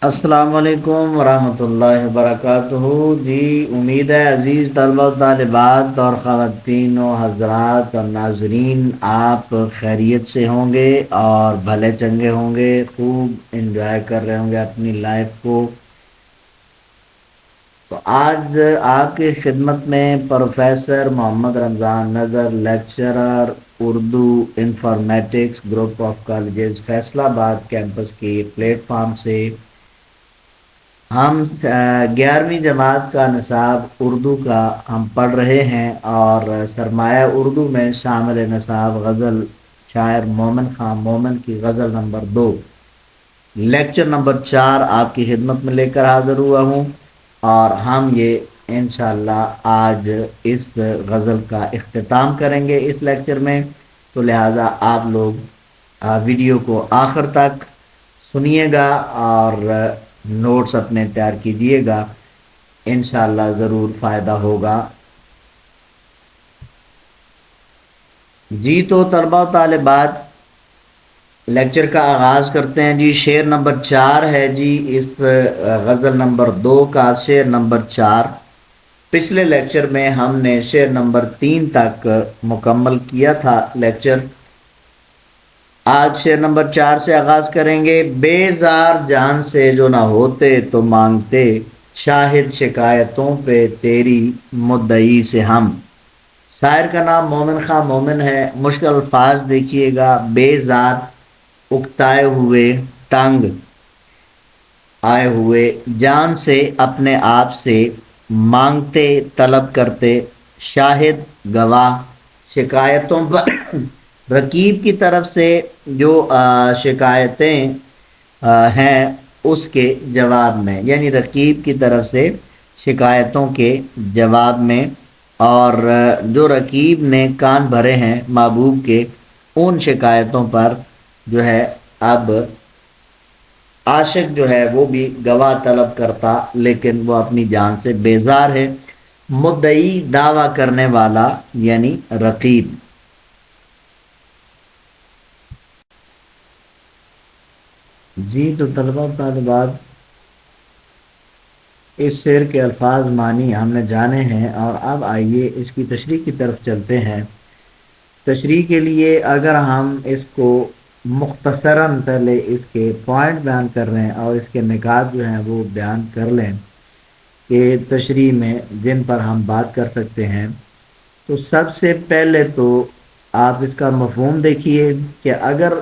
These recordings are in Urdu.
السلام علیکم ورحمۃ اللہ وبرکاتہ جی، امید ہے عزیز طلبہ و طالبات اور خواتین و حضرات اور ناظرین آپ خیریت سے ہوں گے اور بھلے چنگے ہوں گے، خوب انجوائے کر رہے ہوں گے اپنی لائف کو۔ تو آج آپ کی خدمت میں پروفیسر محمد رمضان نظر، lecturer Urdu informatics, group of colleges فیصلہ آباد کیمپس کے پلیٹ فارم سے ہم 11ویں جماعت کا نصاب اردو کا ہم پڑھ رہے ہیں، اور سرمایہ اردو میں شامل نصاب غزل شاعر مومن خان مومن کی غزل نمبر 2، لیکچر نمبر 4 آپ کی خدمت میں لے کر حاضر ہوا ہوں، اور ہم یہ انشاءاللہ آج اس غزل کا اختتام کریں گے اس لیکچر میں۔ تو لہٰذا آپ لوگ ویڈیو کو آخر تک سنیے گا اور نوٹس اپنے تیار کیجیے گا، انشاءاللہ ضرور فائدہ ہوگا۔ جی تو طلبہ و طالبات، لیکچر کا آغاز کرتے ہیں۔ جی شعر نمبر 4 ہے جی اس غزل نمبر 2 کا، شعر نمبر 4۔ پچھلے لیکچر میں ہم نے شعر نمبر 3 تک مکمل کیا تھا لیکچر۔ آج شعر نمبر 4 سے آغاز کریں گے۔ بیزار جان سے جو نہ ہوتے تو مانگتے، شاہد شکایتوں پہ تیری مدعی سے ہم۔ شاعر کا نام مومن خان مومن ہے۔ مشکل الفاظ دیکھیے گا۔ بیزار، اکتائے ہوئے، تنگ آئے ہوئے، جان سے اپنے آپ سے، مانگتے طلب کرتے، شاہد گواہ، شکایتوں پر رقیب کی طرف سے جو شکایتیں ہیں اس کے جواب میں، یعنی رقیب کی طرف سے شکایتوں کے جواب میں، اور جو رقیب نے کان بھرے ہیں محبوب کے، ان شکایتوں پر جو ہے اب عاشق جو ہے وہ بھی گواہ طلب کرتا، لیکن وہ اپنی جان سے بیزار ہے۔ مدعی دعویٰ کرنے والا یعنی رقیب۔ جی تو طلبہ و طالبات، اس شعر کے الفاظ معنی ہم نے جانے ہیں، اور اب آئیے اس کی تشریح کی طرف چلتے ہیں۔ تشریح کے لیے اگر ہم اس کو مختصراً پہلے اس کے پوائنٹ بیان کر رہے ہیں اور اس کے نکات جو ہیں وہ بیان کر لیں کہ تشریح میں جن پر ہم بات کر سکتے ہیں، تو سب سے پہلے تو آپ اس کا مفہوم دیکھیے کہ اگر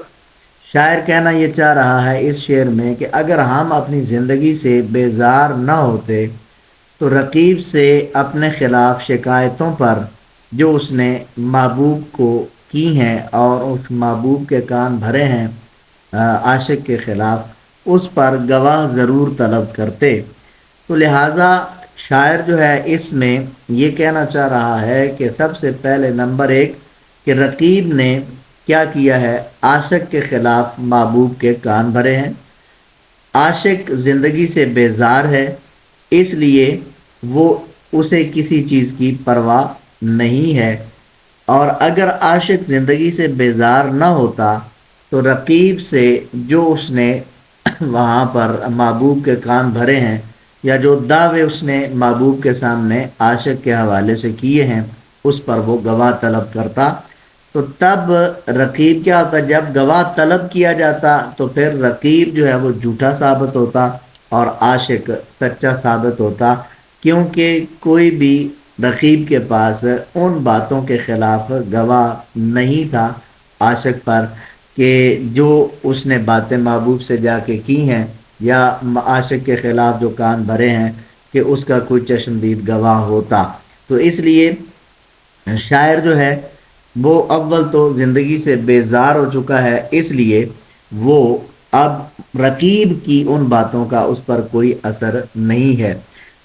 شاعر کہنا یہ چاہ رہا ہے اس شعر میں کہ اگر ہم اپنی زندگی سے بیزار نہ ہوتے تو رقیب سے اپنے خلاف شکایتوں پر جو اس نے محبوب کو کی ہیں اور اس محبوب کے کان بھرے ہیں عاشق کے خلاف، اس پر گواہ ضرور طلب کرتے۔ تو لہٰذا شاعر جو ہے اس میں یہ کہنا چاہ رہا ہے کہ سب سے پہلے نمبر 1 کہ رقیب نے کیا کیا ہے، عاشق کے خلاف محبوب کے کان بھرے ہیں۔ عاشق زندگی سے بیزار ہے، اس لیے وہ اسے کسی چیز کی پرواہ نہیں ہے، اور اگر عاشق زندگی سے بیزار نہ ہوتا تو رقیب سے جو اس نے وہاں پر محبوب کے کان بھرے ہیں، یا جو دعوے اس نے محبوب کے سامنے عاشق کے حوالے سے کیے ہیں، اس پر وہ گواہ طلب کرتا۔ تو تب رقیب کیا ہوتا، جب گواہ طلب کیا جاتا تو پھر رقیب جو ہے وہ جھوٹا ثابت ہوتا اور عاشق سچا ثابت ہوتا، کیونکہ کوئی بھی رقیب کے پاس ان باتوں کے خلاف گواہ نہیں تھا عاشق پر کہ جو اس نے باتیں محبوب سے جا کے کی ہیں، یا عاشق کے خلاف جو کان بھرے ہیں کہ اس کا کوئی چشمدید گواہ ہوتا۔ تو اس لیے شاعر جو ہے وہ اول تو زندگی سے بیزار ہو چکا ہے، اس لیے وہ اب رقیب کی ان باتوں کا اس پر کوئی اثر نہیں ہے۔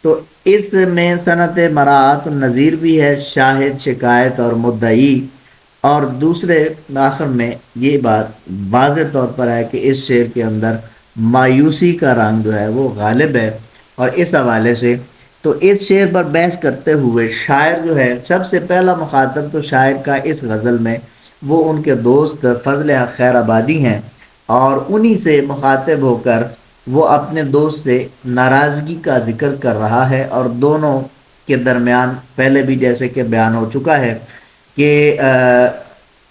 تو اس میں صنعت مراعات النظیر بھی ہے، شاہد، شکایت اور مدعی، اور دوسرے آخر میں یہ بات واضح طور پر ہے کہ اس شعر کے اندر مایوسی کا رنگ جو ہے وہ غالب ہے، اور اس حوالے سے تو اس شعر پر بحث کرتے ہوئے شاعر جو ہے سب سے پہلا مخاطب تو شاعر کا اس غزل میں وہ ان کے دوست فضل حق خیر آبادی ہیں، اور انہی سے مخاطب ہو کر وہ اپنے دوست سے ناراضگی کا ذکر کر رہا ہے، اور دونوں کے درمیان پہلے بھی جیسے کہ بیان ہو چکا ہے کہ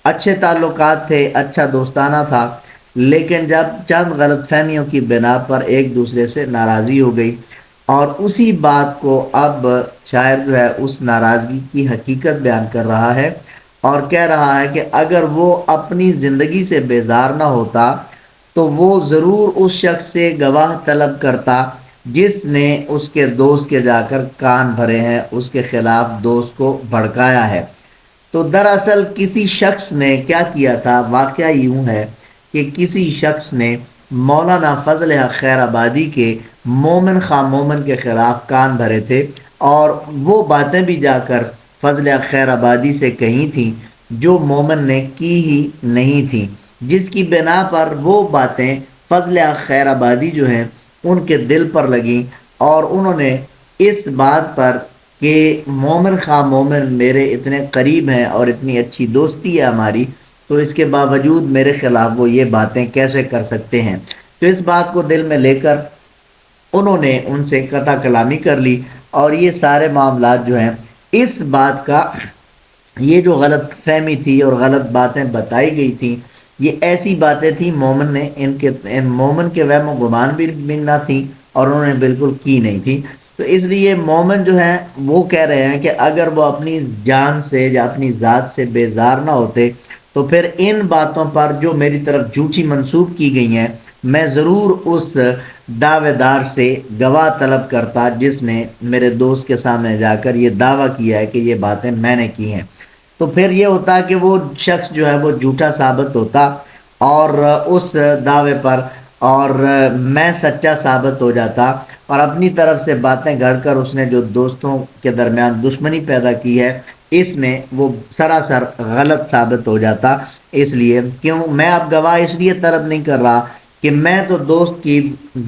اچھے تعلقات تھے، اچھا دوستانہ تھا، لیکن جب چند غلط فہمیوں کی بنا پر ایک دوسرے سے ناراضی ہو گئی، اور اسی بات کو اب شاعر جو ہے اس ناراضگی کی حقیقت بیان کر رہا ہے، اور کہہ رہا ہے کہ اگر وہ اپنی زندگی سے بیزار نہ ہوتا تو وہ ضرور اس شخص سے گواہ طلب کرتا جس نے اس کے دوست کے جا کر کان بھرے ہیں، اس کے خلاف دوست کو بھڑکایا ہے۔ تو دراصل کسی شخص نے کیا کیا تھا، واقعہ یوں ہے کہ کسی شخص نے مولانا فضل حق خیر آبادی کے مومن خواہ مومن کے خلاف کان بھرے تھے، اور وہ باتیں بھی جا کر فضل حق خیر آبادی سے کہی تھیں جو مومن نے کی ہی نہیں تھیں، جس کی بنا پر وہ باتیں فضل حق خیر آبادی جو ہیں ان کے دل پر لگیں، اور انہوں نے اس بات پر کہ مومن خواہ مومن میرے اتنے قریب ہیں اور اتنی اچھی دوستی ہے ہماری، تو اس کے باوجود میرے خلاف وہ یہ باتیں کیسے کر سکتے ہیں، تو اس بات کو دل میں لے کر انہوں نے ان سے قطع کلامی کر لی، اور یہ سارے معاملات جو ہیں اس بات کا، یہ جو غلط فہمی تھی اور غلط باتیں بتائی گئی تھیں، یہ ایسی باتیں تھیں مومن نے ان مومن کے وہم و گمان بھی نہ تھیں، اور انہوں نے بالکل کی نہیں تھی۔ تو اس لیے مومن جو ہیں وہ کہہ رہے ہیں کہ اگر وہ اپنی جان سے یا اپنی ذات سے بیزار نہ ہوتے تو پھر ان باتوں پر جو میری طرف جھوٹی منسوب کی گئی ہیں میں ضرور اس دعوے دار سے گواہ طلب کرتا جس نے میرے دوست کے سامنے جا کر یہ دعویٰ کیا ہے کہ یہ باتیں میں نے کی ہیں، تو پھر یہ ہوتا کہ وہ شخص جو ہے وہ جھوٹا ثابت ہوتا اور اس دعوے پر، اور میں سچا ثابت ہو جاتا، اور اپنی طرف سے باتیں گھڑ کر اس نے جو دوستوں کے درمیان دشمنی پیدا کی ہے اس میں وہ سراسر غلط ثابت ہو جاتا۔ اس لیے کیوں میں اب گواہ اس لیے طلب نہیں کر رہا کہ میں تو دوست کی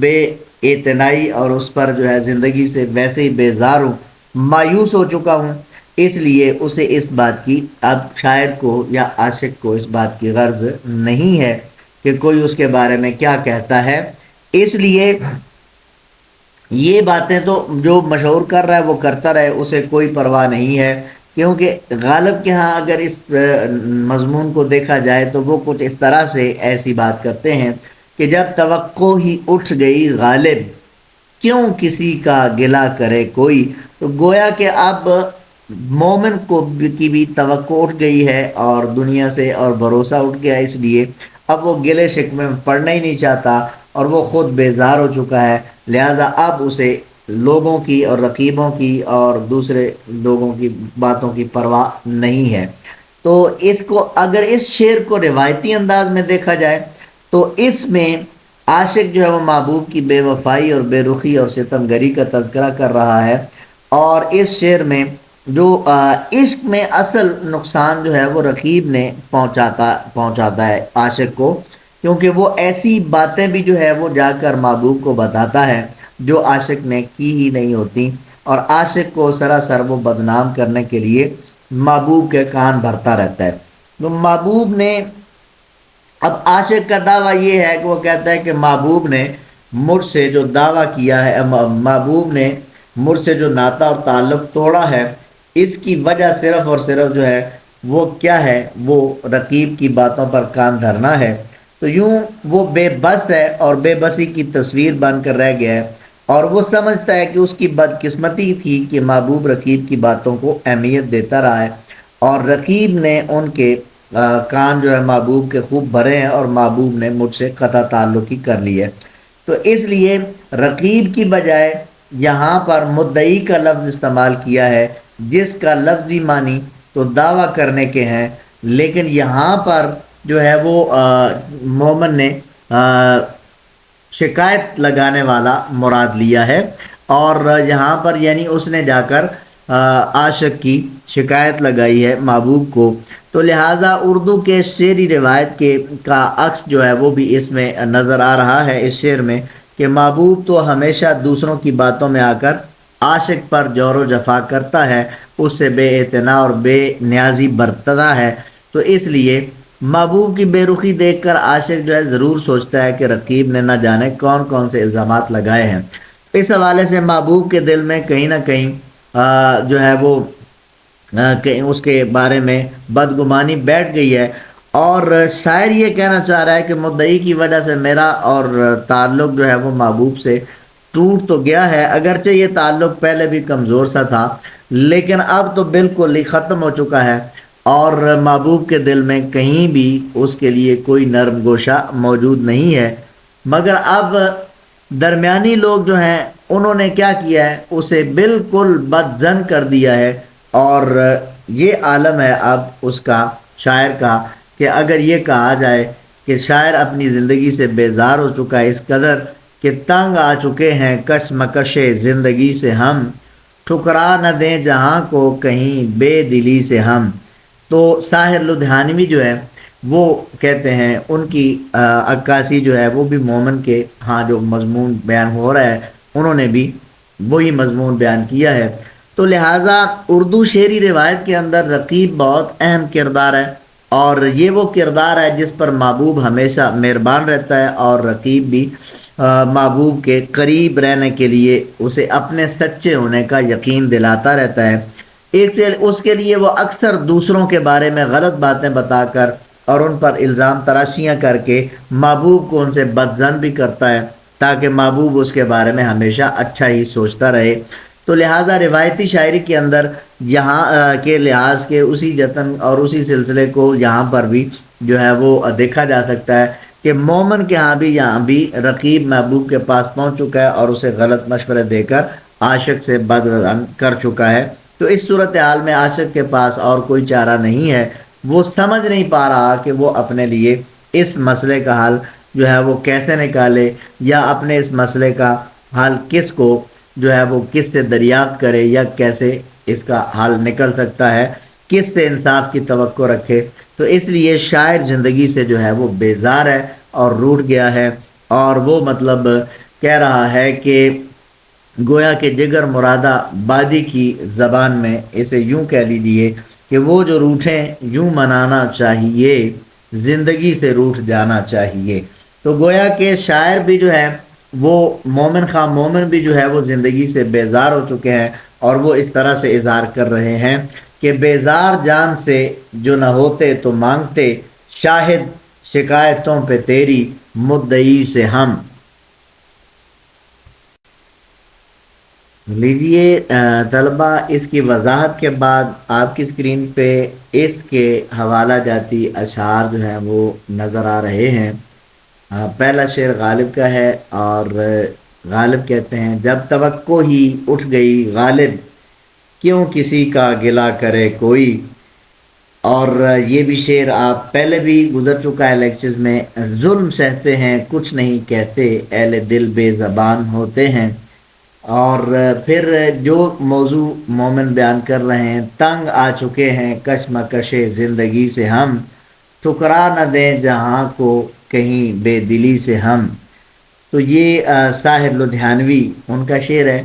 بے اعتنائی اور اس پر جو ہے زندگی سے ویسے ہی بیزار ہوں، مایوس ہو چکا ہوں، اس لیے اسے اس بات کی، اب شاعر کو یا عاشق کو اس بات کی غرض نہیں ہے کہ کوئی اس کے بارے میں کیا کہتا ہے، اس لیے یہ باتیں تو جو مشہور کر رہا ہے وہ کرتا رہے، اسے کوئی پرواہ نہیں ہے، کیونکہ غالب کے ہاں اگر اس مضمون کو دیکھا جائے تو وہ کچھ اس طرح سے ایسی بات کرتے ہیں کہ جب توقع ہی اٹھ گئی غالب کیوں کسی کا گلہ کرے کوئی، تو گویا کہ اب مومن کو کی بھی توقع اٹھ گئی ہے اور دنیا سے اور بھروسہ اٹھ گیا، اس لیے اب وہ گلے شکوے میں پڑنا ہی نہیں چاہتا اور وہ خود بیزار ہو چکا ہے، لہذا اب اسے لوگوں کی اور رقیبوں کی اور دوسرے لوگوں کی باتوں کی پرواہ نہیں ہے۔ تو اس کو اگر اس شعر کو روایتی انداز میں دیکھا جائے تو اس میں عاشق جو ہے وہ محبوب کی بے وفائی اور بے رخی اور ستم گری کا تذکرہ کر رہا ہے، اور اس شعر میں جو عشق میں اصل نقصان جو ہے وہ رقیب نے پہنچاتا ہے عاشق کو، کیونکہ وہ ایسی باتیں بھی جو ہے وہ جا کر محبوب کو بتاتا ہے جو عاشق نے کی ہی نہیں ہوتی، اور عاشق کو سراسر وہ بدنام کرنے کے لیے محبوب کے کان بھرتا رہتا ہے۔ تو محبوب نے، اب عاشق کا دعویٰ یہ ہے کہ وہ کہتا ہے کہ محبوب نے مجھ سے جو دعویٰ کیا ہے، محبوب نے مجھ سے جو ناطہ اور تعلق توڑا ہے، اس کی وجہ صرف اور صرف جو ہے وہ کیا ہے، وہ رقیب کی باتوں پر کان دھرنا ہے۔ تو یوں وہ بے بس ہے اور بے بسی کی تصویر بن کر رہ گیا ہے، اور وہ سمجھتا ہے کہ اس کی بدقسمتی تھی کہ محبوب رقیب کی باتوں کو اہمیت دیتا رہا ہے، اور رقیب نے ان کے کان جو ہے محبوب کے خوب بھرے ہیں، اور محبوب نے مجھ سے قطع تعلق ہی کر لی ہے۔ تو اس لیے رقیب کی بجائے یہاں پر مدعی کا لفظ استعمال کیا ہے، جس کا لفظی معنی تو دعویٰ کرنے کے ہیں، لیکن یہاں پر جو ہے وہ مومن نے شکایت لگانے والا مراد لیا ہے، اور یہاں پر یعنی اس نے جا کر عاشق کی شکایت لگائی ہے محبوب کو، تو لہٰذا اردو کے شعری روایت کے کا عکس جو ہے وہ بھی اس میں نظر آ رہا ہے اس شعر میں، کہ محبوب تو ہمیشہ دوسروں کی باتوں میں آ کر عاشق پر جور و جفا کرتا ہے، اس سے بے اعتنا اور بے نیازی برتنا ہے، تو اس لیے محبوب کی بے رخی دیکھ کر عاشق جو ہے ضرور سوچتا ہے کہ رقیب نے نہ جانے کون کون سے الزامات لگائے ہیں۔ اس حوالے سے محبوب کے دل میں کہیں نہ کہیں جو ہے وہ کہ اس کے بارے میں بدگمانی بیٹھ گئی ہے، اور شاعر یہ کہنا چاہ رہا ہے کہ مدعی کی وجہ سے میرا اور تعلق جو ہے وہ محبوب سے ٹوٹ تو گیا ہے، اگرچہ یہ تعلق پہلے بھی کمزور سا تھا لیکن اب تو بالکل ہی ختم ہو چکا ہے، اور محبوب کے دل میں کہیں بھی اس کے لیے کوئی نرم گوشہ موجود نہیں ہے۔ مگر اب درمیانی لوگ جو ہیں انہوں نے کیا کیا ہے، اسے بالکل بدظن کر دیا ہے، اور یہ عالم ہے اب اس کا، شاعر کا، کہ اگر یہ کہا جائے کہ شاعر اپنی زندگی سے بیزار ہو چکا ہے اس قدر کہ تنگ آ چکے ہیں کشمکش زندگی سے ہم، ٹھکرا نہ دیں جہاں کو کہیں بے دلی سے ہم۔ تو ساحر لدھیانوی جو ہے وہ کہتے ہیں، ان کی عکاسی جو ہے وہ بھی مومن کے ہاں جو مضمون بیان ہو رہا ہے انہوں نے بھی وہی مضمون بیان کیا ہے۔ تو لہٰذا اردو شعری روایت کے اندر رقیب بہت اہم کردار ہے، اور یہ وہ کردار ہے جس پر محبوب ہمیشہ مہربان رہتا ہے، اور رقیب بھی محبوب کے قریب رہنے کے لیے اسے اپنے سچے ہونے کا یقین دلاتا رہتا ہے۔ اس کے لیے وہ اکثر دوسروں کے بارے میں غلط باتیں بتا کر اور ان پر الزام تراشیاں کر کے محبوب کو ان سے بدظن بھی کرتا ہے، تاکہ محبوب اس کے بارے میں ہمیشہ اچھا ہی سوچتا رہے۔ تو لہٰذا روایتی شاعری کے اندر یہاں کے لحاظ کے اسی جتن اور اسی سلسلے کو یہاں پر بھی جو ہے وہ دیکھا جا سکتا ہے کہ مومن کے ہاں بھی یہاں بھی رقیب محبوب کے پاس پہنچ چکا ہے اور اسے غلط مشورے دے کر عاشق سے بدظن کر چکا ہے۔ تو اس صورتحال میں عاشق کے پاس اور کوئی چارہ نہیں ہے، وہ سمجھ نہیں پا رہا کہ وہ اپنے لیے اس مسئلے کا حل جو ہے وہ کیسے نکالے، یا اپنے اس مسئلے کا حل کس کو جو ہے وہ کس سے دریافت کرے، یا کیسے اس کا حل نکل سکتا ہے، کس سے انصاف کی توقع رکھے۔ تو اس لیے شاعر زندگی سے جو ہے وہ بیزار ہے اور روٹھ گیا ہے، اور وہ مطلب کہہ رہا ہے کہ گویا کہ جگر مرادہ بادی کی زبان میں اسے یوں کہہ لیجیے کہ وہ جو روٹھیں یوں منانا چاہیے، زندگی سے روٹھ جانا چاہیے۔ تو گویا کہ شاعر بھی جو ہے وہ مومن خواہ مومن بھی جو ہے وہ زندگی سے بیزار ہو چکے ہیں، اور وہ اس طرح سے اظہار کر رہے ہیں کہ بیزار جان سے جو نہ ہوتے تو مانگتے، شاہد شکایتوں پہ تیری مدعی سے ہم۔ لیجئے طلبہ، اس کی وضاحت کے بعد آپ کی اسکرین پہ اس کے حوالہ جاتی اشعار جو ہیں وہ نظر آ رہے ہیں۔ پہلا شعر غالب کا ہے، اور غالب کہتے ہیں: جب توقع ہی اٹھ گئی غالب، کیوں کسی کا گلہ کرے کوئی۔ اور یہ بھی شعر آپ پہلے بھی گزر چکا ہے لیکچرز میں: ظلم سہتے ہیں کچھ نہیں کہتے، اہل دل بے زبان ہوتے ہیں۔ اور پھر جو موضوع مومن بیان کر رہے ہیں: تنگ آ چکے ہیں کشمکش زندگی سے ہم، ٹھکرا نہ دیں جہاں کو کہیں بے دلی سے ہم۔ تو یہ ساحر لدھیانوی ان کا شعر ہے: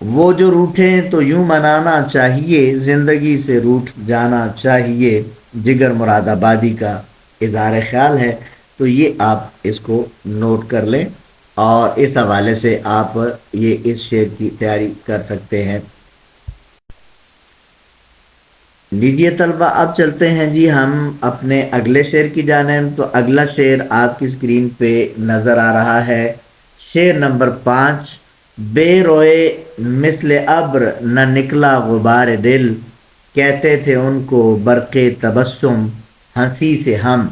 وہ جو روٹھیں تو یوں منانا چاہیے، زندگی سے روٹھ جانا چاہیے، جگر مراد آبادی کا اظہار خیال ہے۔ تو یہ آپ اس کو نوٹ کر لیں، اور اس حوالے سے آپ یہ اس شعر کی تیاری کر سکتے ہیں۔ لیجیے طلبہ، اب چلتے ہیں جی ہم اپنے اگلے شعر کی جانب۔ تو اگلا شعر آپ کی اسکرین پہ نظر آ رہا ہے، شعر نمبر 5: بے روئے مثل ابر نہ نکلا غبار دل، کہتے تھے ان کو برق تبسم ہنسی سے ہم۔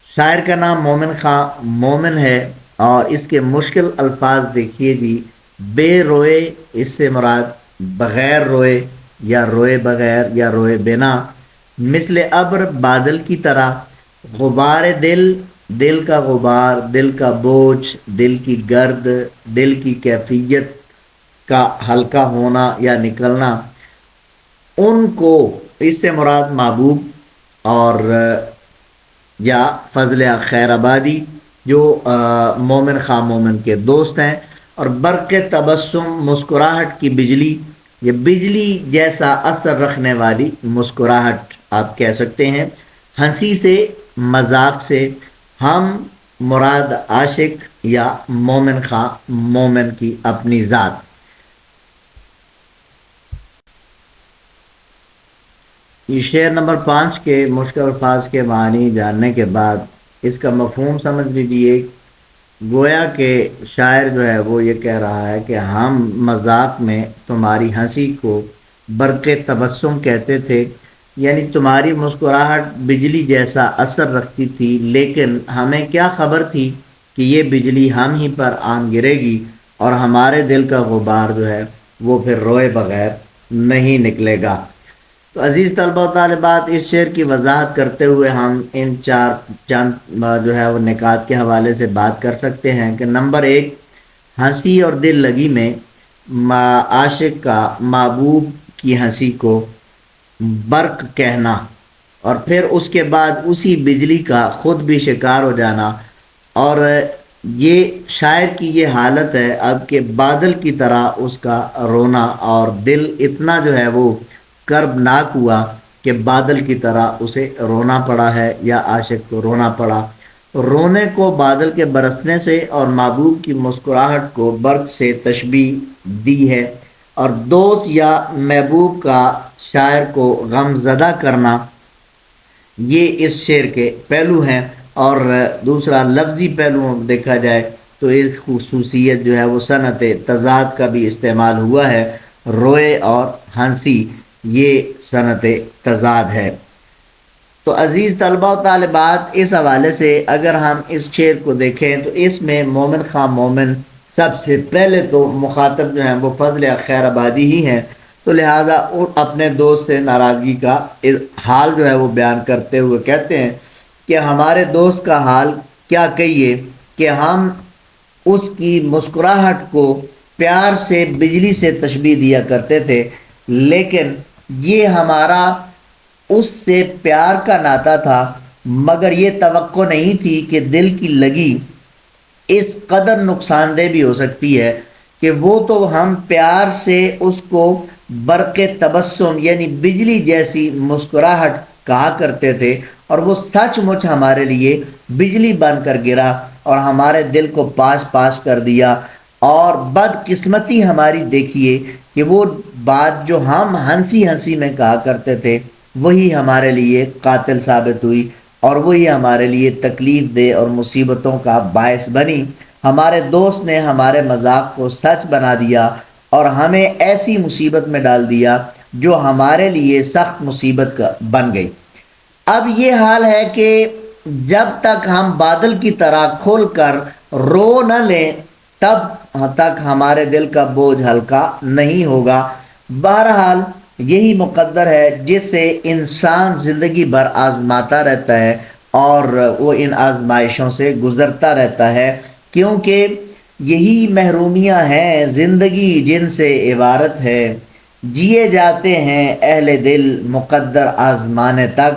شاعر کا نام مومن خان مومن ہے، اور اس کے مشکل الفاظ دیکھیے جی: بے روئے، اس سے مراد بغیر روئے یا روئے بغیر یا روئے بنا، مثل ابر، بادل کی طرح، غبار دل، دل کا غبار، دل کا بوجھ، دل کی گرد، دل کی کیفیت کا ہلکا ہونا یا نکلنا، ان کو، اس سے مراد محبوب اور یا فضل خیر آبادی جو مومن خواہ مومن کے دوست ہیں، اور برق تبسم، مسکراہٹ کی بجلی، یہ بجلی جیسا اثر رکھنے والی مسکراہٹ آپ کہہ سکتے ہیں۔ ہنسی سے، مذاق سے ہم مراد عاشق یا مومن خواہ مومن کی اپنی ذات۔ یہ شعر نمبر 5 کے مشکل الفاظ کے معنی جاننے کے بعد اس کا مفہوم سمجھ لیجیے۔ گویا کہ شاعر جو ہے وہ یہ کہہ رہا ہے کہ ہم مذاق میں تمہاری ہنسی کو برق تبسم کہتے تھے، یعنی تمہاری مسکراہٹ بجلی جیسا اثر رکھتی تھی، لیکن ہمیں کیا خبر تھی کہ یہ بجلی ہم ہی پر آن گرے گی اور ہمارے دل کا غبار جو ہے وہ پھر روئے بغیر نہیں نکلے گا۔ تو عزیز طلبہ و طالبات، اس شعر کی وضاحت کرتے ہوئے ہم ان چند جو ہے وہ نکات کے حوالے سے بات کر سکتے ہیں کہ نمبر 1، ہنسی اور دل لگی میں عاشق کا محبوب کی ہنسی کو برق کہنا، اور پھر اس کے بعد اسی بجلی کا خود بھی شکار ہو جانا، اور یہ شاعر کی یہ حالت ہے اب کہ بادل کی طرح اس کا رونا، اور دل اتنا جو ہے وہ کربناک ہوا کہ بادل کی طرح اسے رونا پڑا ہے یا عاشق کو رونا پڑا۔ رونے کو بادل کے برسنے سے اور محبوب کی مسکراہٹ کو برق سے تشبیہ دی ہے، اور دوست یا محبوب کا شاعر کو غم زدہ کرنا، یہ اس شعر کے پہلو ہیں۔ اور دوسرا لفظی پہلو دیکھا جائے تو اس خصوصیت جو ہے وہ صنعت تضاد کا بھی استعمال ہوا ہے، روئے اور ہنسی یہ صنعت تضاد ہے۔ تو عزیز طلبہ و طالبات، اس حوالے سے اگر ہم اس شعر کو دیکھیں تو اس میں مومن خواہ مومن سب سے پہلے تو مخاطب جو ہیں وہ فضل خیر آبادی ہی ہیں، تو لہٰذا اپنے دوست سے ناراضگی کا حال جو ہے وہ بیان کرتے ہوئے کہتے ہیں کہ ہمارے دوست کا حال کیا کہیے کہ ہم اس کی مسکراہٹ کو پیار سے بجلی سے تشبیہ دیا کرتے تھے، لیکن یہ ہمارا اس سے پیار کا ناطہ تھا، مگر یہ توقع نہیں تھی کہ دل کی لگی اس قدر نقصان دہ بھی ہو سکتی ہے کہ وہ تو ہم پیار سے اس کو برق تبسم یعنی بجلی جیسی مسکراہٹ کہا کرتے تھے، اور وہ سچ مچ ہمارے لیے بجلی بن کر گرا اور ہمارے دل کو پاش پاش کر دیا۔ اور بدقسمتی ہماری دیکھیے کہ وہ بات جو ہم ہنسی ہنسی میں کہا کرتے تھے وہی ہمارے لیے قاتل ثابت ہوئی، اور وہی ہمارے لیے تکلیف دہ اور مصیبتوں کا باعث بنی۔ ہمارے دوست نے ہمارے مذاق کو سچ بنا دیا اور ہمیں ایسی مصیبت میں ڈال دیا جو ہمارے لیے سخت مصیبت کا بن گئی۔ اب یہ حال ہے کہ جب تک ہم بادل کی طرح کھول کر رو نہ لیں تب تک ہمارے دل کا بوجھ ہلکا نہیں ہوگا۔ بہرحال یہی مقدر ہے جس سے انسان زندگی بھر آزماتا رہتا ہے اور وہ ان آزمائشوں سے گزرتا رہتا ہے، کیونکہ یہی محرومیاں ہیں زندگی جن سے عبارت ہے، جیے جاتے ہیں اہل دل مقدر آزمانے تک۔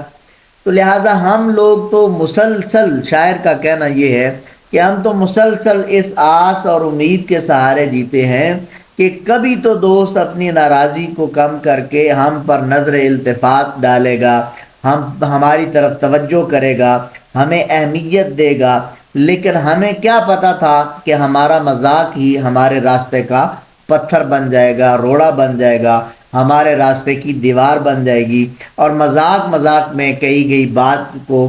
تو لہٰذا ہم لوگ تو مسلسل، شاعر کا کہنا یہ ہے کہ ہم تو مسلسل اس آس اور امید کے سہارے جیتے ہیں کہ کبھی تو دوست اپنی ناراضی کو کم کر کے ہم پر نظر التفات ڈالے گا، ہماری طرف توجہ کرے گا، ہمیں اہمیت دے گا، لیکن ہمیں کیا پتا تھا کہ ہمارا مذاق ہی ہمارے راستے کا پتھر بن جائے گا، روڑا بن جائے گا، ہمارے راستے کی دیوار بن جائے گی، اور مذاق مذاق میں کہی گئی بات کو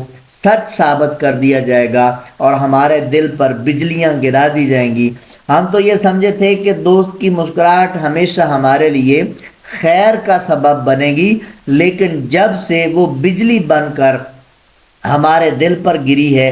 سچ ثابت کر دیا جائے گا اور ہمارے دل پر بجلیاں گرا دی جائیں گی۔ ہم تو یہ سمجھے تھے کہ دوست کی مسکراہٹ ہمیشہ ہمارے لیے خیر کا سبب بنے گی، لیکن جب سے وہ بجلی بن کر ہمارے دل پر گری ہے،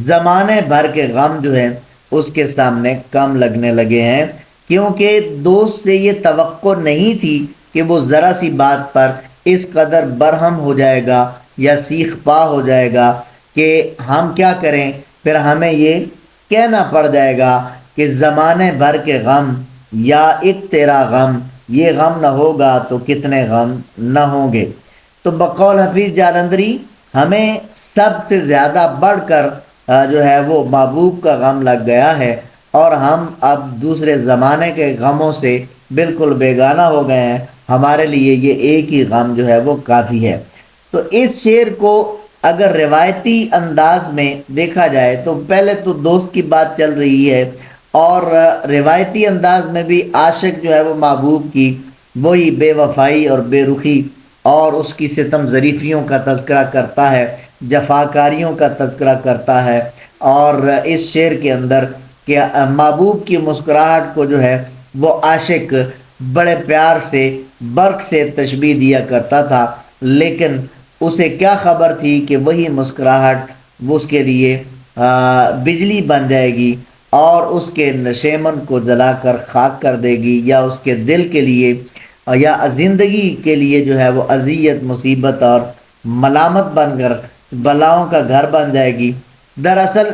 زمانے بھر کے غم جو ہیں اس کے سامنے کم لگنے لگے ہیں، کیونکہ دوست سے یہ توقع نہیں تھی کہ وہ ذرا سی بات پر اس قدر برہم ہو جائے گا یا سیخ پا ہو جائے گا کہ ہم کیا کریں، پھر ہمیں یہ کہنا پڑ جائے گا کہ زمانے بھر کے غم یا ایک تیرا غم، یہ غم نہ ہوگا تو کتنے غم نہ ہوں گے۔ تو بقول حفیظ جالندری ہمیں سب سے زیادہ بڑھ کر جو ہے وہ محبوب کا غم لگ گیا ہے، اور ہم اب دوسرے زمانے کے غموں سے بالکل بیگانہ ہو گئے ہیں، ہمارے لیے یہ ایک ہی غم جو ہے وہ کافی ہے۔ تو اس شعر کو اگر روایتی انداز میں دیکھا جائے تو پہلے تو دوست کی بات چل رہی ہے، اور روایتی انداز میں بھی عاشق جو ہے وہ محبوب کی وہی بے وفائی اور بے رخی اور اس کی ستم ظریفیوں کا تذکرہ کرتا ہے، جفاکاریوں کا تذکرہ کرتا ہے، اور اس شعر کے اندر کہ محبوب کی مسکراہٹ کو جو ہے وہ عاشق بڑے پیار سے برق سے تشبیہ دیا کرتا تھا، لیکن اسے کیا خبر تھی کہ وہی مسکراہٹ وہ اس کے لیے بجلی بن جائے گی اور اس کے نشیمن کو جلا کر خاک کر دے گی، یا اس کے دل کے لیے یا زندگی کے لیے جو ہے وہ اذیت، مصیبت اور ملامت بن کر بلاؤں کا گھر بن جائے گی۔ دراصل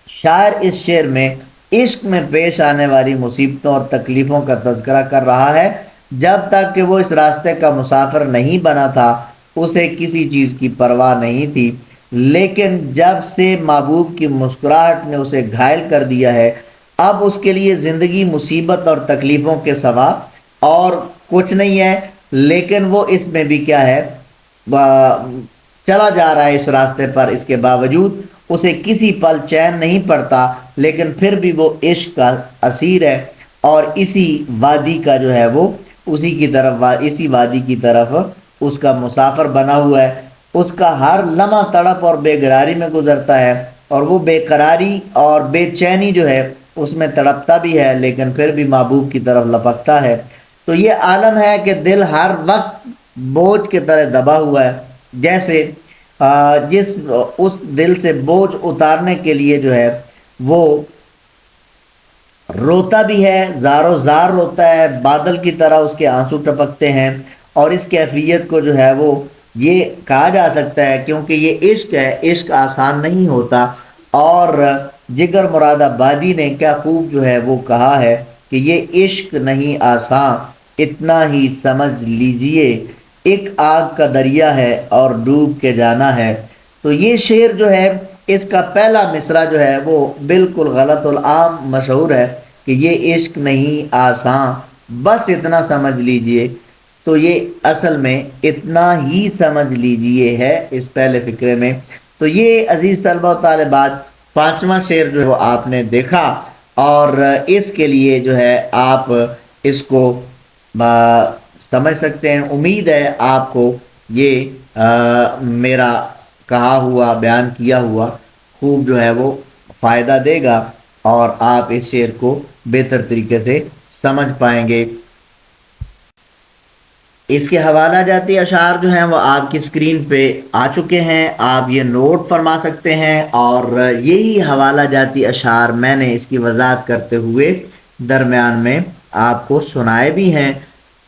شاعر اس شعر میں عشق میں پیش آنے والی مصیبتوں اور تکلیفوں کا تذکرہ کر رہا ہے۔ جب تک کہ وہ اس راستے کا مسافر نہیں بنا تھا اسے کسی چیز کی پرواہ نہیں تھی، لیکن جب سے محبوب کی مسکراہٹ نے اسے گھائل کر دیا ہے، اب اس کے لیے زندگی مصیبت اور تکلیفوں کے سوا اور کچھ نہیں ہے۔ لیکن وہ اس میں بھی کیا ہے، چلا جا رہا ہے اس راستے پر، اس کے باوجود اسے کسی پل چین نہیں پڑتا، لیکن پھر بھی وہ عشق کا اسیر ہے اور اسی وادی کا جو ہے وہ اسی کی طرف، اسی وادی کی طرف اس کا مسافر بنا ہوا ہے۔ اس کا ہر لمحہ تڑپ اور بے قراری میں گزرتا ہے، اور وہ بے قراری اور بے چینی جو ہے اس میں تڑپتا بھی ہے لیکن پھر بھی محبوب کی طرف لپکتا ہے۔ تو یہ عالم ہے کہ دل ہر وقت بوجھ کے طرح دبا ہوا ہے، جیسے جس اس دل سے بوجھ اتارنے کے لیے جو ہے وہ روتا بھی ہے، زار و زار روتا ہے، بادل کی طرح اس کے آنسو ٹپکتے ہیں، اور اس کیفیت کو جو ہے وہ یہ کہا جا سکتا ہے کیونکہ یہ عشق ہے، عشق آسان نہیں ہوتا۔ اور جگر مراد آبادی نے کیا خوب جو ہے وہ کہا ہے کہ یہ عشق نہیں آسان، اتنا ہی سمجھ لیجئے، ایک آگ کا دریا ہے اور ڈوب کے جانا ہے۔ تو یہ شعر جو ہے اس کا پہلا مصرع جو ہے وہ بالکل غلط العام مشہور ہے کہ یہ عشق نہیں آسان، بس اتنا سمجھ لیجئے۔ تو یہ اصل میں اتنا ہی سمجھ لیجئے ہے اس پہلے فقرے میں۔ تو یہ عزیز طلبہ و طالبات پانچواں شعر جو ہے وہ آپ نے دیکھا، اور اس کے لیے جو ہے آپ اس کو سمجھ سکتے ہیں۔ امید ہے آپ کو یہ میرا کہا ہوا، بیان کیا ہوا خوب جو ہے وہ فائدہ دے گا اور آپ اس شعر کو بہتر طریقے سے سمجھ پائیں گے۔ اس کے حوالہ جاتی اشعار جو ہیں وہ آپ کی اسکرین پہ آ چکے ہیں، آپ یہ نوٹ فرما سکتے ہیں، اور یہی حوالہ جاتی اشعار میں نے اس کی وضاحت کرتے ہوئے درمیان میں آپ کو سنائے بھی ہیں۔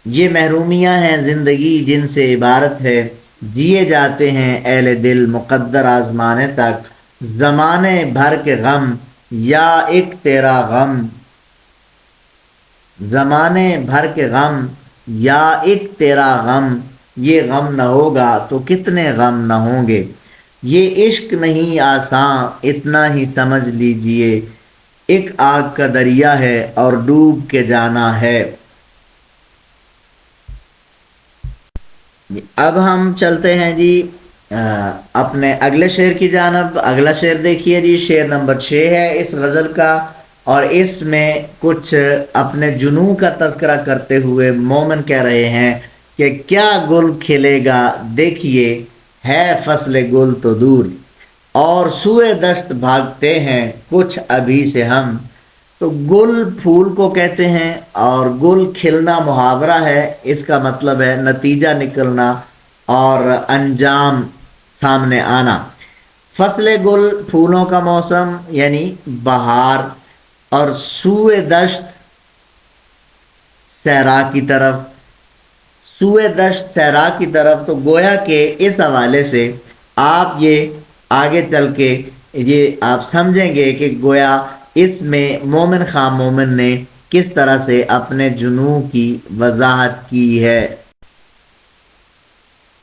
یہ محرومیاں ہیں زندگی جن سے عبارت ہے، جیے جاتے ہیں اہل دل مقدر آزمانے تک، زمانے بھر کے غم یا ایک تیرا غم، زمانے بھر کے غم یا ایک تیرا غم، یہ غم نہ ہوگا تو کتنے غم نہ ہوں گے، یہ عشق نہیں آسان اتنا ہی سمجھ لیجئے، ایک آگ کا دریا ہے اور ڈوب کے جانا ہے۔ اب ہم چلتے ہیں جی اپنے اگلے شعر کی جانب۔ اگلا شعر دیکھیے جی، شعر نمبر 6 ہے اس غزل کا، اور اس میں کچھ اپنے جنوں کا تذکرہ کرتے ہوئے مومن کہہ رہے ہیں کہ کیا گل کھلے گا دیکھیے، ہے فصل گل تو دور، اور سوئے دشت بھاگتے ہیں کچھ ابھی سے ہم۔ تو گل پھول کو کہتے ہیں، اور گل کھلنا محاورہ ہے، اس کا مطلب ہے نتیجہ نکلنا اور انجام سامنے آنا۔ فصل گل پھولوں کا موسم یعنی بہار، اور سوئے دشت صحرا کی طرف، سوئے دشت صحرا کی طرف، تو گویا کہ اس حوالے سے آپ یہ آگے چل کے یہ آپ سمجھیں گے کہ گویا اس میں مومن خام مومن نے کس طرح سے اپنے جنوں کی وضاحت کی ہے۔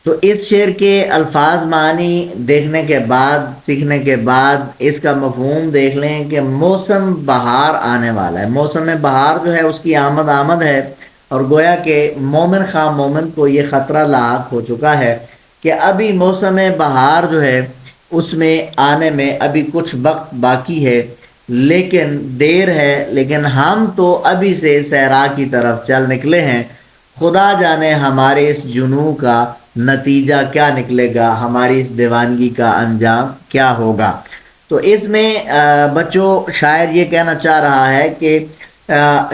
تو اس شعر کے الفاظ معنی دیکھنے کے بعد، سیکھنے کے بعد اس کا مفہوم دیکھ لیں کہ موسم بہار آنے والا ہے، موسم بہار جو ہے اس کی آمد ہے، اور گویا کہ مومن خواہ مومن کو یہ خطرہ لاحق ہو چکا ہے کہ ابھی موسم بہار جو ہے اس میں آنے میں ابھی کچھ وقت باقی ہے، لیکن دیر ہے، لیکن ہم تو ابھی سے صحرا کی طرف چل نکلے ہیں۔ خدا جانے ہمارے اس جنوں کا نتیجہ کیا نکلے گا، ہماری اس دیوانگی کا انجام کیا ہوگا۔ تو اس میں بچوں شاعر یہ کہنا چاہ رہا ہے کہ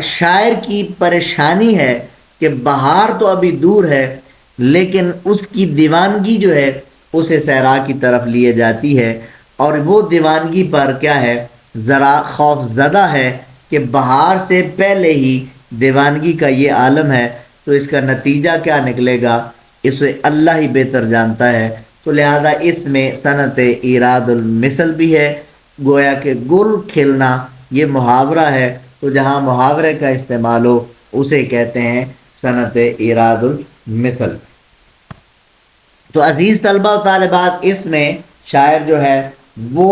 شاعر کی پریشانی ہے کہ بہار تو ابھی دور ہے، لیکن اس کی دیوانگی جو ہے اسے صحرا کی طرف لیے جاتی ہے، اور وہ دیوانگی پر کیا ہے، ذرا خوف زدہ ہے کہ بہار سے پہلے ہی دیوانگی کا یہ عالم ہے، تو اس کا نتیجہ کیا نکلے گا اسے اللہ ہی بہتر جانتا ہے۔ تو لہذا اس میں صنعت ایراد المثل بھی ہے، گویا کہ گل کھلنا یہ محاورہ ہے، تو جہاں محاورے کا استعمال ہو اسے کہتے ہیں صنعت ایراد المثل۔ تو عزیز طلبہ و طالبات، اس میں شاعر جو ہے وہ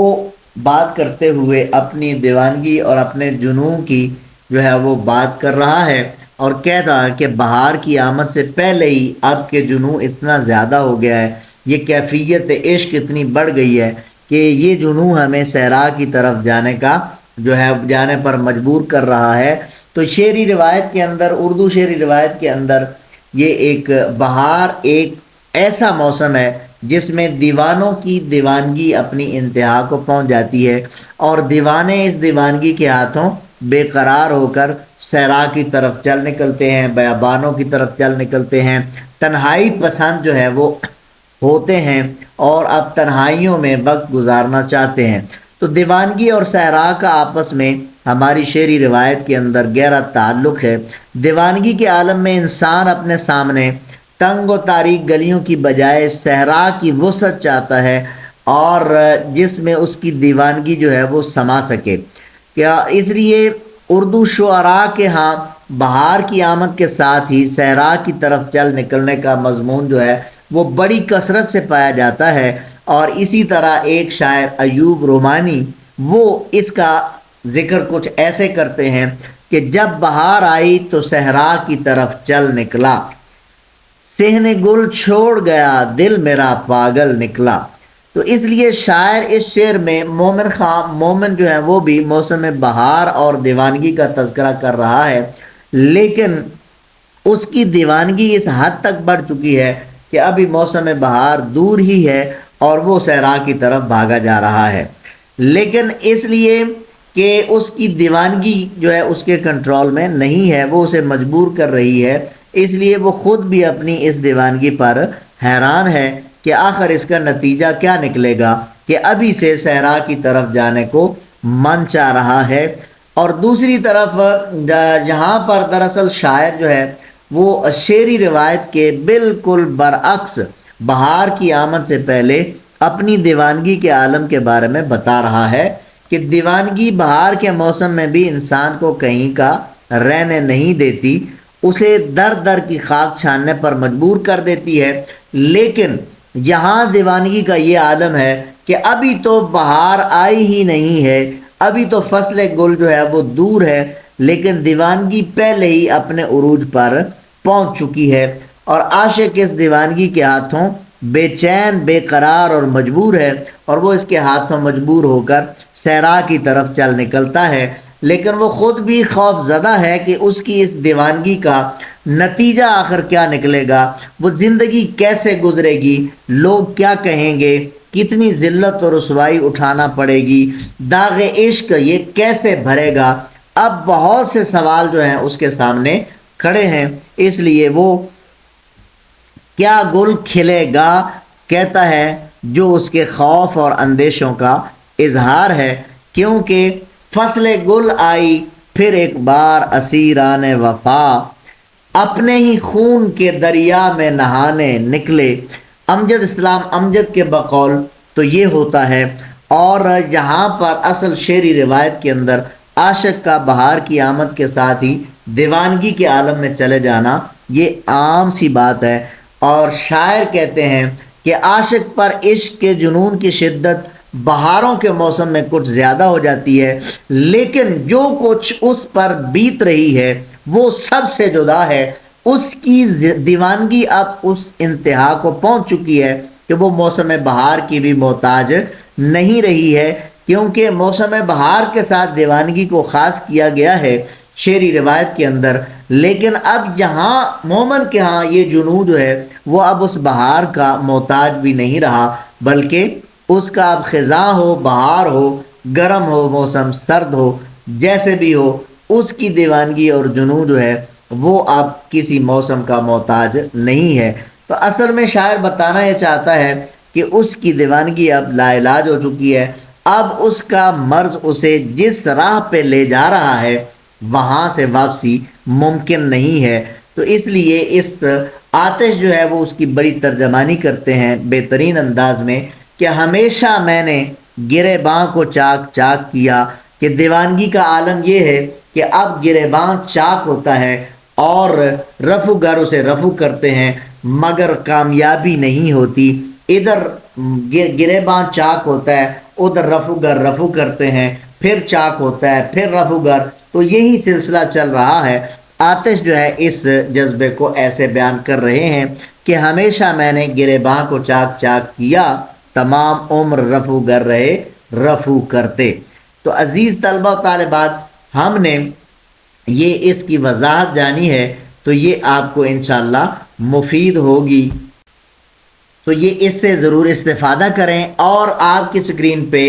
بات کرتے ہوئے اپنی دیوانگی اور اپنے جنوں کی جو ہے وہ بات کر رہا ہے، اور کہتا ہے کہ بہار کی آمد سے پہلے ہی اب کے جنوں اتنا زیادہ ہو گیا ہے، یہ کیفیت عشق اتنی بڑھ گئی ہے کہ یہ جنوں ہمیں صحرا کی طرف جانے کا جو ہے جانے پر مجبور کر رہا ہے۔ تو شعری روایت کے اندر، اردو شعری روایت کے اندر، یہ ایک بہار ایک ایسا موسم ہے جس میں دیوانوں کی دیوانگی اپنی انتہا کو پہنچ جاتی ہے، اور دیوانے اس دیوانگی کے ہاتھوں بے قرار ہو کر صحرا کی طرف چل نکلتے ہیں، بیابانوں کی طرف چل نکلتے ہیں، تنہائی پسند جو ہے وہ ہوتے ہیں، اور اب تنہائیوں میں وقت گزارنا چاہتے ہیں۔ تو دیوانگی اور صحرا کا آپس میں ہماری شعری روایت کے اندر گہرا تعلق ہے۔ دیوانگی کے عالم میں انسان اپنے سامنے تنگ و تاریک گلیوں کی بجائے صحرا کی وسعت چاہتا ہے، اور جس میں اس کی دیوانگی جو ہے وہ سما سکے۔ کیا اس لیے اردو شعراء کے ہاں بہار کی آمد کے ساتھ ہی صحرا کی طرف چل نکلنے کا مضمون جو ہے وہ بڑی کثرت سے پایا جاتا ہے، اور اسی طرح ایک شاعر ایوب رومانی وہ اس کا ذکر کچھ ایسے کرتے ہیں کہ جب بہار آئی تو صحرا کی طرف چل نکلا، صحن گل چھوڑ گیا دل میرا پاگل نکلا۔ تو اس لیے شاعر اس شعر میں مومن خان مومن جو ہے وہ بھی موسم بہار اور دیوانگی کا تذکرہ کر رہا ہے، لیکن اس کی دیوانگی اس حد تک بڑھ چکی ہے کہ ابھی موسم بہار دور ہی ہے اور وہ صحرا کی طرف بھاگا جا رہا ہے، لیکن اس لیے کہ اس کی دیوانگی جو ہے اس کے کنٹرول میں نہیں ہے، وہ اسے مجبور کر رہی ہے، اس لیے وہ خود بھی اپنی اس دیوانگی پر حیران ہے کہ آخر اس کا نتیجہ کیا نکلے گا کہ ابھی سے صحرا کی طرف جانے کو من چاہ رہا ہے۔ اور دوسری طرف جہاں پر دراصل شاعر جو ہے وہ شعری روایت کے بالکل برعکس بہار کی آمد سے پہلے اپنی دیوانگی کے عالم کے بارے میں بتا رہا ہے کہ دیوانگی بہار کے موسم میں بھی انسان کو کہیں کا رہنے نہیں دیتی، اسے در در کی خاک چھاننے پر مجبور کر دیتی ہے، لیکن یہاں دیوانگی کا یہ عالم ہے کہ ابھی تو بہار آئی ہی نہیں ہے، ابھی تو فصل گل جو ہے وہ دور ہے، لیکن دیوانگی پہلے ہی اپنے عروج پر پہنچ چکی ہے، اور عاشق اس دیوانگی کے ہاتھوں بے چین بے قرار اور مجبور ہے، اور وہ اس کے ہاتھوں مجبور ہو کر صحرا کی طرف چل نکلتا ہے، لیکن وہ خود بھی خوف زدہ ہے کہ اس کی اس دیوانگی کا نتیجہ آخر کیا نکلے گا، وہ زندگی کیسے گزرے گی، لوگ کیا کہیں گے، کتنی ذلت اور رسوائی اٹھانا پڑے گی، داغ عشق یہ کیسے بھرے گا۔ اب بہت سے سوال جو ہیں اس کے سامنے کھڑے ہیں، اس لیے وہ کیا گل کھلے گا کہتا ہے جو اس کے خوف اور اندیشوں کا اظہار ہے، کیونکہ فصل گل آئی پھر ایک بار اسیران وفا، اپنے ہی خون کے دریا میں نہانے نکلے۔ امجد اسلام امجد کے بقول تو یہ ہوتا ہے، اور یہاں پر اصل شعری روایت کے اندر عاشق کا بہار کی آمد کے ساتھ ہی دیوانگی کے عالم میں چلے جانا یہ عام سی بات ہے، اور شاعر کہتے ہیں کہ عاشق پر عشق کے جنون کی شدت بہاروں کے موسم میں کچھ زیادہ ہو جاتی ہے، لیکن جو کچھ اس پر بیت رہی ہے وہ سب سے جدا ہے، اس کی دیوانگی اب اس انتہا کو پہنچ چکی ہے کہ وہ موسم بہار کی بھی محتاج نہیں رہی ہے، کیونکہ موسم بہار کے ساتھ دیوانگی کو خاص کیا گیا ہے شعری روایت کے اندر، لیکن اب یہاں مومن کے ہاں یہ جنوں جو ہے وہ اب اس بہار کا محتاج بھی نہیں رہا، بلکہ اس کا اب خزاں ہو، بہار ہو، گرم ہو، موسم سرد ہو، جیسے بھی ہو، اس کی دیوانگی اور جنوں جو ہے وہ اب کسی موسم کا محتاج نہیں ہے۔ تو اصل میں شاعر بتانا یہ چاہتا ہے کہ اس کی دیوانگی اب لا علاج ہو چکی ہے، اب اس کا مرض اسے جس راہ پہ لے جا رہا ہے وہاں سے واپسی ممکن نہیں ہے۔ تو اس لیے اس آتش جو ہے وہ اس کی بڑی ترجمانی کرتے ہیں بہترین انداز میں کہ ہمیشہ میں نے گریباں کو چاک چاک کیا، کہ دیوانگی کا عالم یہ ہے کہ اب گریباں چاک ہوتا ہے اور رفو گر اسے رفو کرتے ہیں مگر کامیابی نہیں ہوتی، ادھر گریباں چاک ہوتا ہے، ادھر رفو گر رفو کرتے ہیں، پھر چاک ہوتا ہے، پھر رفو گر، تو یہی سلسلہ چل رہا ہے۔ آتش جو ہے اس جذبے کو ایسے بیان کر رہے ہیں کہ ہمیشہ میں نے گریباں کو چاک چاک کیا، تمام عمر رفو گر رہے رفو کرتے۔ تو عزیز طلبہ و طالبات، ہم نے یہ اس کی وضاحت جانی ہے تو یہ آپ کو انشاءاللہ مفید ہوگی، تو یہ اس سے ضرور استفادہ کریں، اور آپ کی سکرین پہ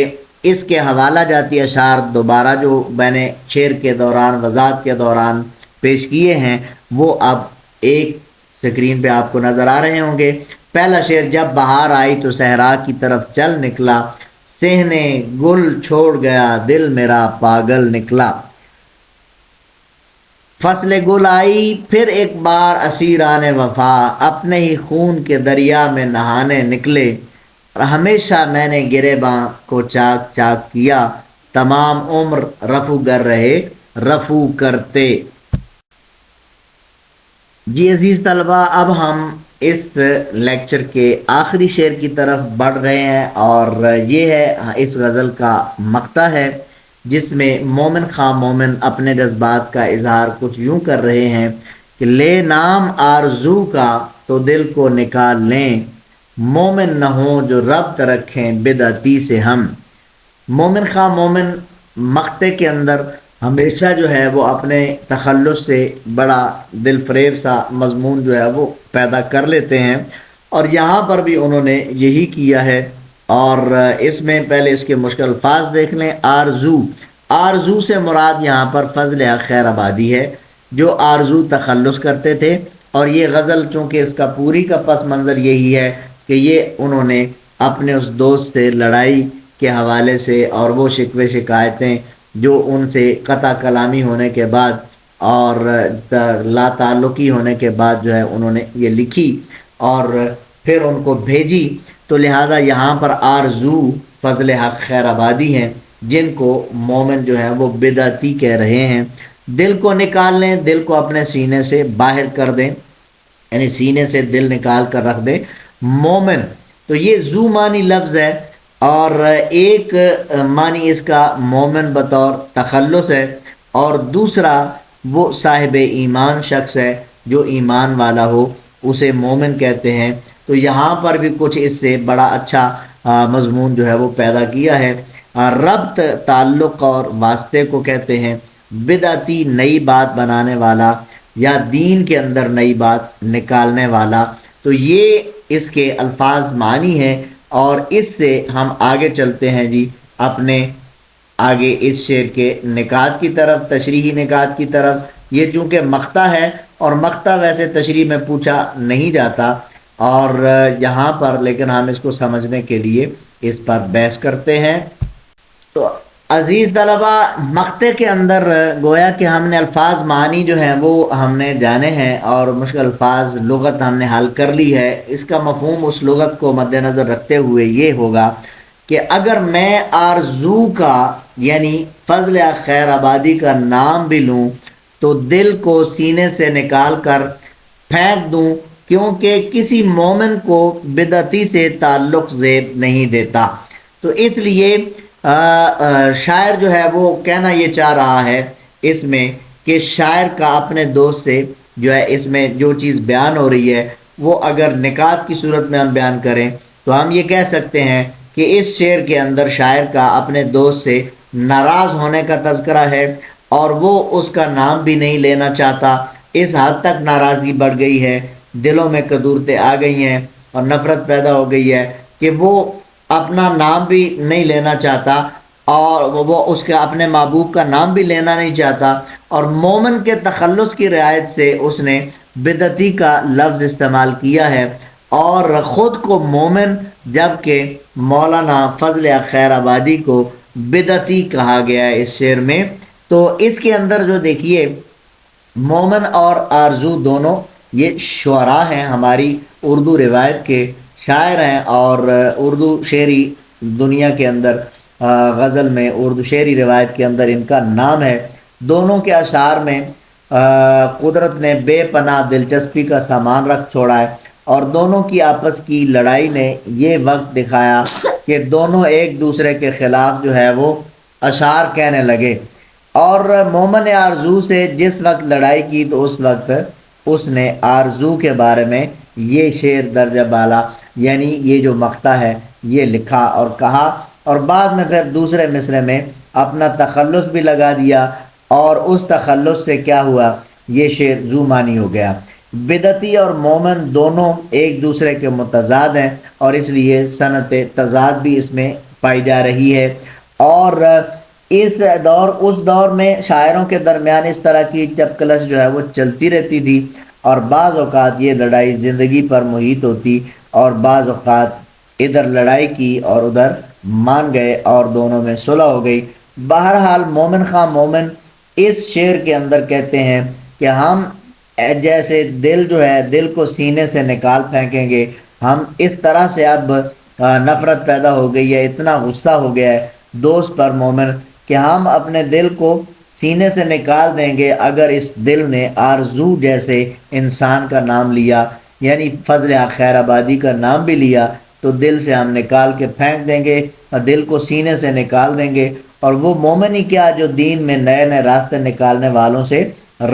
اس کے حوالہ جاتی اشعار دوبارہ جو میں نے شعر کے دوران وضاحت کے دوران پیش کیے ہیں وہ اب ایک سکرین پہ آپ کو نظر آ رہے ہوں گے۔ پہلا شعر: جب بہار آئی تو صحرا کی طرف چل نکلا، صحنے گل چھوڑ گیا دل میرا پاگل نکلا، فصل گل آئی پھر ایک بار اسیران وفا، اپنے ہی خون کے دریا میں نہانے نکلے، اور ہمیشہ میں نے گریباں کو چاک چاک کیا، تمام عمر رفو گر رہے رفو کرتے۔ جی عزیز طلبہ، اب ہم اس لیکچر کے آخری شعر کی طرف بڑھ رہے ہیں، اور یہ ہے اس غزل کا مقطع ہے جس میں مومن خواہ مومن اپنے جذبات کا اظہار کچھ یوں کر رہے ہیں کہ لے نام آرزو کا تو دل کو نکال لیں، مومن نہ ہوں جو ربط رکھیں بدعتی سے ہم۔ مومن خواہ مومن مقطع کے اندر ہمیشہ جو ہے وہ اپنے تخلص سے بڑا دل فریب سا مضمون جو ہے وہ پیدا کر لیتے ہیں، اور یہاں پر بھی انہوں نے یہی کیا ہے۔ اور اس میں پہلے اس کے مشکل الفاظ دیکھ لیں۔ آرزو، آرزو سے مراد یہاں پر فضل حق خیر آبادی ہے جو آرزو تخلص کرتے تھے، اور یہ غزل چونکہ اس کا پوری کا پس منظر یہی ہے کہ یہ انہوں نے اپنے اس دوست سے لڑائی کے حوالے سے اور وہ شکوے شکایتیں جو ان سے قطع کلامی ہونے کے بعد اور لا تعلقی ہونے کے بعد جو ہے انہوں نے یہ لکھی اور پھر ان کو بھیجی، تو لہٰذا یہاں پر آرزو فضل حق خیر آبادی ہیں جن کو مومن جو ہے وہ بدعتی کہہ رہے ہیں۔ دل کو نکال لیں، دل کو اپنے سینے سے باہر کر دیں، یعنی سینے سے دل نکال کر رکھ دیں۔ مومن، تو یہ زو معنی لفظ ہے، اور ایک معنی اس کا مومن بطور تخلص ہے، اور دوسرا وہ صاحب ایمان شخص ہے جو ایمان والا ہو، اسے مومن کہتے ہیں۔ تو یہاں پر بھی کچھ اس سے بڑا اچھا مضمون جو ہے وہ پیدا کیا ہے۔ ربط تعلق اور واسطے کو کہتے ہیں، بدعتی نئی بات بنانے والا یا دین کے اندر نئی بات نکالنے والا، تو یہ اس کے الفاظ معنی ہیں، اور اس سے ہم آگے چلتے ہیں جی اپنے آگے اس شعر کے نکات کی طرف، تشریحی نکات کی طرف۔ یہ چونکہ مقطع ہے اور مقطع ویسے تشریح میں پوچھا نہیں جاتا، اور یہاں پر لیکن ہم اس کو سمجھنے کے لیے اس پر بحث کرتے ہیں۔ تو عزیز طلبہ، مقطع کے اندر گویا کہ ہم نے الفاظ معنی جو ہیں وہ ہم نے جانے ہیں، اور مشکل الفاظ لغت ہم نے حل کر لی ہے۔ اس کا مفہوم اس لغت کو مد نظر رکھتے ہوئے یہ ہوگا کہ اگر میں آرزو کا یعنی فضل خیر آبادی کا نام بھی لوں تو دل کو سینے سے نکال کر پھینک دوں، کیونکہ کسی مومن کو بدعتی سے تعلق زیب نہیں دیتا۔ تو اس لیے شاعر جو ہے وہ کہنا یہ چاہ رہا ہے اس میں کہ شاعر کا اپنے دوست سے جو ہے اس میں جو چیز بیان ہو رہی ہے وہ اگر نکات کی صورت میں ہم بیان کریں تو ہم یہ کہہ سکتے ہیں کہ اس شعر کے اندر شاعر کا اپنے دوست سے ناراض ہونے کا تذکرہ ہے اور وہ اس کا نام بھی نہیں لینا چاہتا۔ اس حد تک ناراضگی بڑھ گئی ہے، دلوں میں کدورتیں آ گئی ہیں اور نفرت پیدا ہو گئی ہے کہ وہ اپنا نام بھی نہیں لینا چاہتا اور وہ اس کے اپنے محبوب کا نام بھی لینا نہیں چاہتا، اور مومن کے تخلص کی رعایت سے اس نے بدعتی کا لفظ استعمال کیا ہے اور خود کو مومن جبکہ مولانا فضل خیر آبادی کو بدعتی کہا گیا ہے اس شعر میں۔ تو اس کے اندر جو دیکھیے مومن اور آرزو دونوں یہ شعراء ہیں، ہماری اردو روایت کے شاعر ہیں اور اردو شعری دنیا کے اندر غزل میں اردو شعری روایت کے اندر ان کا نام ہے۔ دونوں کے اشعار میں قدرت نے بے پناہ دلچسپی کا سامان رکھ چھوڑا ہے اور دونوں کی آپس کی لڑائی نے یہ وقت دکھایا کہ دونوں ایک دوسرے کے خلاف جو ہے وہ اشعار کہنے لگے، اور مومن نے آرزو سے جس وقت لڑائی کی تو اس وقت اس نے آرزو کے بارے میں یہ شعر درجہ بالا یعنی یہ جو مقطع ہے یہ لکھا اور کہا، اور بعد میں پھر دوسرے مصرے میں اپنا تخلص بھی لگا دیا، اور اس تخلص سے کیا ہوا، یہ شعر ذو معنی ہو گیا۔ بدعتی اور مومن دونوں ایک دوسرے کے متضاد ہیں اور اس لیے صنعت تضاد بھی اس میں پائی جا رہی ہے، اور اس دور میں شاعروں کے درمیان اس طرح کی چپکلش جو ہے وہ چلتی رہتی تھی، اور بعض اوقات یہ لڑائی زندگی پر محیط ہوتی اور بعض اوقات ادھر لڑائی کی اور ادھر مان گئے اور دونوں میں صلح ہو گئی۔ بہرحال مومن خواہ مومن اس شعر کے اندر کہتے ہیں کہ ہم جیسے دل جو ہے دل کو سینے سے نکال پھینکیں گے، ہم اس طرح سے اب نفرت پیدا ہو گئی ہے، اتنا غصہ ہو گیا ہے دوست پر مومن کہ ہم اپنے دل کو سینے سے نکال دیں گے اگر اس دل نے آرزو جیسے انسان کا نام لیا، یعنی فضل خیر آبادی کا نام بھی لیا تو دل سے ہم نکال کے پھینک دیں گے اور دل کو سینے سے نکال دیں گے، اور وہ مومن ہی کیا جو دین میں نئے نئے راستے نکالنے والوں سے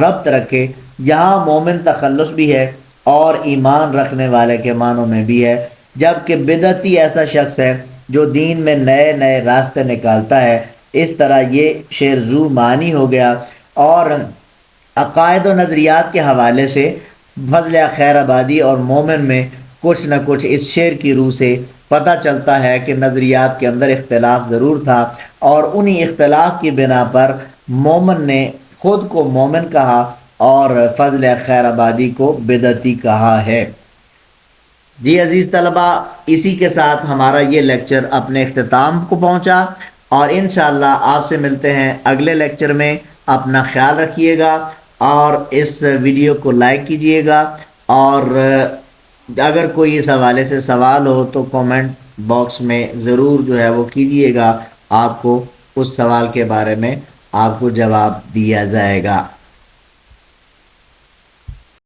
ربط رکھے۔ یہاں مومن تخلص بھی ہے اور ایمان رکھنے والے کے معنوں میں بھی ہے، جبکہ بدعتی ایسا شخص ہے جو دین میں نئے نئے راستے نکالتا ہے۔ اس طرح یہ شعر ذو معنی ہو گیا، اور عقائد و نظریات کے حوالے سے فضل خیر آبادی اور مومن میں کچھ نہ کچھ اس شعر کی روح سے پتہ چلتا ہے کہ نظریات کے اندر اختلاف ضرور تھا، اور انہی اختلاف کی بنا پر مومن نے خود کو مومن کہا اور فضل خیر آبادی کو بدعتی کہا ہے۔ جی عزیز طلبہ، اسی کے ساتھ ہمارا یہ لیکچر اپنے اختتام کو پہنچا، اور انشاءاللہ آپ سے ملتے ہیں اگلے لیکچر میں۔ اپنا خیال رکھیے گا اور اس ویڈیو کو لائک کیجئے گا، اور اگر کوئی اس حوالے سے سوال ہو تو کومنٹ باکس میں ضرور جو ہے وہ کیجئے گا، آپ کو اس سوال کے بارے میں آپ کو جواب دیا جائے گا۔